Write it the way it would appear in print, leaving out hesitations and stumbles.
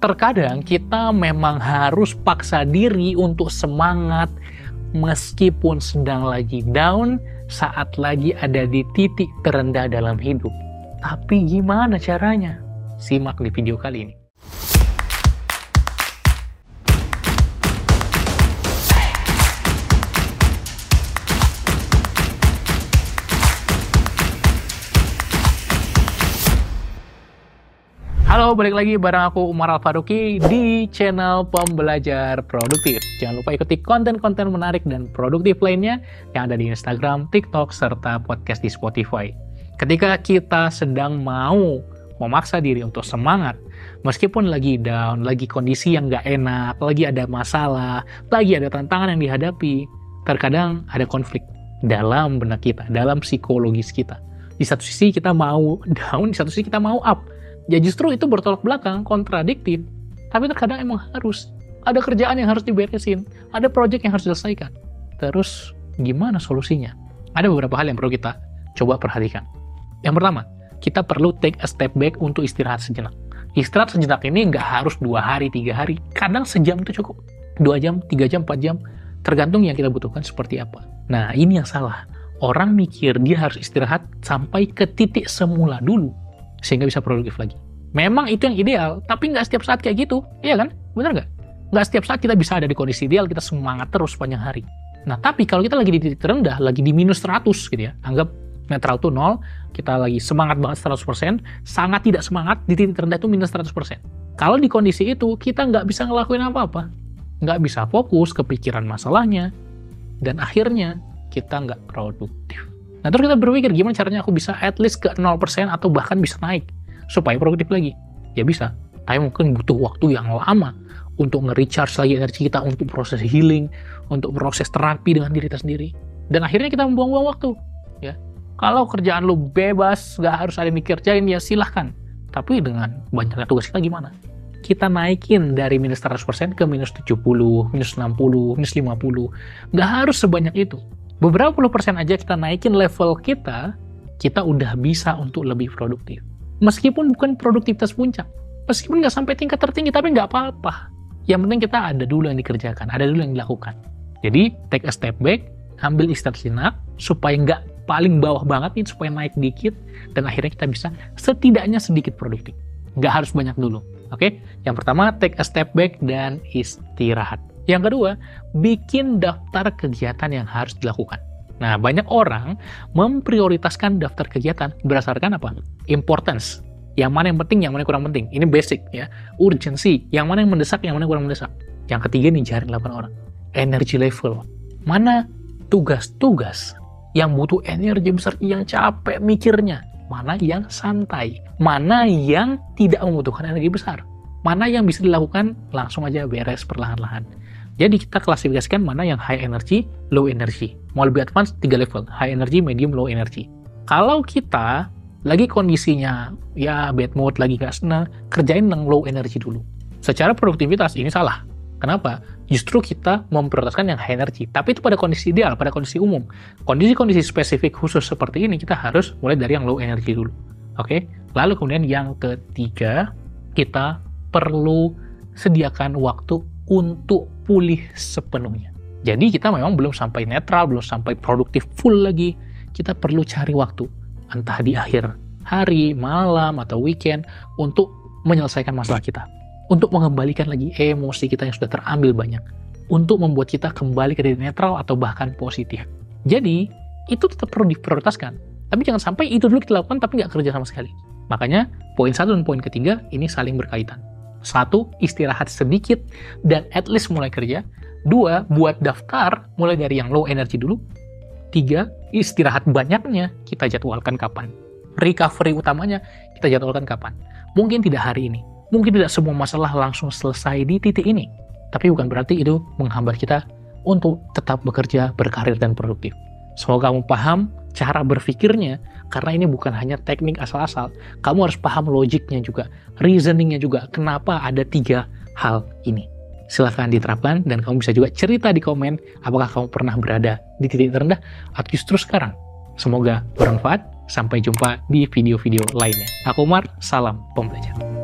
Terkadang kita memang harus paksa diri untuk semangat meskipun sedang lagi down, saat lagi ada di titik terendah dalam hidup. Tapi gimana caranya? Simak di video kali ini. Halo, balik lagi bareng aku Umar Al-Faruqi di channel Pembelajar Produktif. Jangan lupa ikuti konten-konten menarik dan produktif lainnya yang ada di Instagram, TikTok, serta podcast di Spotify. Ketika kita sedang mau memaksa diri untuk semangat, meskipun lagi down, lagi kondisi yang nggak enak, lagi ada masalah, lagi ada tantangan yang dihadapi, terkadang ada konflik dalam benak kita, dalam psikologis kita. Di satu sisi kita mau down, di satu sisi kita mau up. Ya justru itu bertolak belakang, kontradiktif. Tapi terkadang emang harus. Ada kerjaan yang harus diberesin. Ada project yang harus diselesaikan. Terus gimana solusinya? Ada beberapa hal yang perlu kita coba perhatikan. Yang pertama, kita perlu take a step back untuk istirahat sejenak. Istirahat sejenak ini nggak harus 2 hari, 3 hari. Kadang sejam itu cukup. 2 jam, 3 jam, 4 jam. Tergantung yang kita butuhkan seperti apa. Nah, ini yang salah. Orang mikir dia harus istirahat sampai ke titik semula dulu, sehingga bisa produktif lagi. Memang itu yang ideal, tapi nggak setiap saat kayak gitu, iya kan? Bener nggak? Nggak setiap saat kita bisa ada di kondisi ideal, kita semangat terus sepanjang hari. Nah, tapi kalau kita lagi di titik terendah, lagi di minus 100 gitu ya, anggap netral tuh 0, kita lagi semangat banget 100%, sangat tidak semangat, di titik terendah itu minus 100%. Kalau di kondisi itu, kita nggak bisa ngelakuin apa-apa. Nggak bisa fokus, kepikiran masalahnya, dan akhirnya kita nggak produktif. Nah, terus kita berpikir, gimana caranya aku bisa at least ke 0% atau bahkan bisa naik supaya produktif lagi? Ya bisa, tapi mungkin butuh waktu yang lama untuk nge-recharge lagi energi kita, untuk proses healing, untuk proses terapi dengan diri kita sendiri. Dan akhirnya kita membuang-buang waktu. Ya, kalau kerjaan lu bebas, nggak harus ada yang dikerjain, ya silahkan. Tapi dengan banyaknya tugas kita gimana? Kita naikin dari minus 100% ke minus 70, minus 60, minus 50. Nggak harus sebanyak itu. Beberapa puluh persen aja kita naikin level kita udah bisa untuk lebih produktif. Meskipun bukan produktivitas puncak, meskipun nggak sampai tingkat tertinggi, tapi nggak apa-apa. Yang penting kita ada dulu yang dikerjakan, ada dulu yang dilakukan. Jadi, take a step back, ambil istirahat sejenak, supaya nggak paling bawah banget nih, supaya naik dikit, dan akhirnya kita bisa setidaknya sedikit produktif. Nggak harus banyak dulu, oke? Yang pertama, take a step back dan istirahat. Yang kedua, bikin daftar kegiatan yang harus dilakukan. Nah, banyak orang memprioritaskan daftar kegiatan berdasarkan apa? Importance. Yang mana yang penting, yang mana yang kurang penting. Ini basic ya. Urgency. Yang mana yang mendesak, yang mana yang kurang mendesak. Yang ketiga nih, jaring 8 orang. Energy level. Mana tugas-tugas yang butuh energi besar, yang capek mikirnya. Mana yang santai. Mana yang tidak membutuhkan energi besar. Mana yang bisa dilakukan langsung aja beres perlahan-lahan. Jadi kita klasifikasikan mana yang high energy, low energy. Mau lebih advance, 3 level. High energy, medium, low energy. Kalau kita lagi kondisinya ya bad mood, lagi gak senang, kerjain yang low energy dulu. Secara produktivitas ini salah. Kenapa? Justru kita memprioritaskan yang high energy. Tapi itu pada kondisi ideal, pada kondisi umum. Kondisi-kondisi spesifik khusus seperti ini, kita harus mulai dari yang low energy dulu. Oke? Lalu kemudian yang ketiga, kita perlu sediakan waktu untuk pulih sepenuhnya. Jadi kita memang belum sampai netral, belum sampai produktif full lagi. Kita perlu cari waktu, entah di akhir hari, malam, atau weekend, untuk menyelesaikan masalah kita. Untuk mengembalikan lagi emosi kita yang sudah terambil banyak. Untuk membuat kita kembali ke titik netral atau bahkan positif. Jadi, itu tetap perlu diprioritaskan. Tapi jangan sampai itu dulu kita lakukan tapi nggak kerja sama sekali. Makanya, poin 1 dan poin ketiga ini saling berkaitan. 1, istirahat sedikit dan at least mulai kerja. 2, buat daftar mulai dari yang low energy dulu. 3, istirahat banyaknya kita jadwalkan kapan. Recovery utamanya kita jadwalkan kapan. Mungkin tidak hari ini. Mungkin tidak semua masalah langsung selesai di titik ini. Tapi bukan berarti itu menghambat kita untuk tetap bekerja, berkarir, dan produktif. Semoga kamu paham cara berpikirnya, karena ini bukan hanya teknik asal-asal. Kamu harus paham logiknya juga, reasoningnya juga, kenapa ada 3 hal ini. Silahkan diterapkan, dan kamu bisa juga cerita di komen, apakah kamu pernah berada di titik terendah, atau justru sekarang. Semoga bermanfaat, sampai jumpa di video-video lainnya. Aku Umar, salam pembelajar.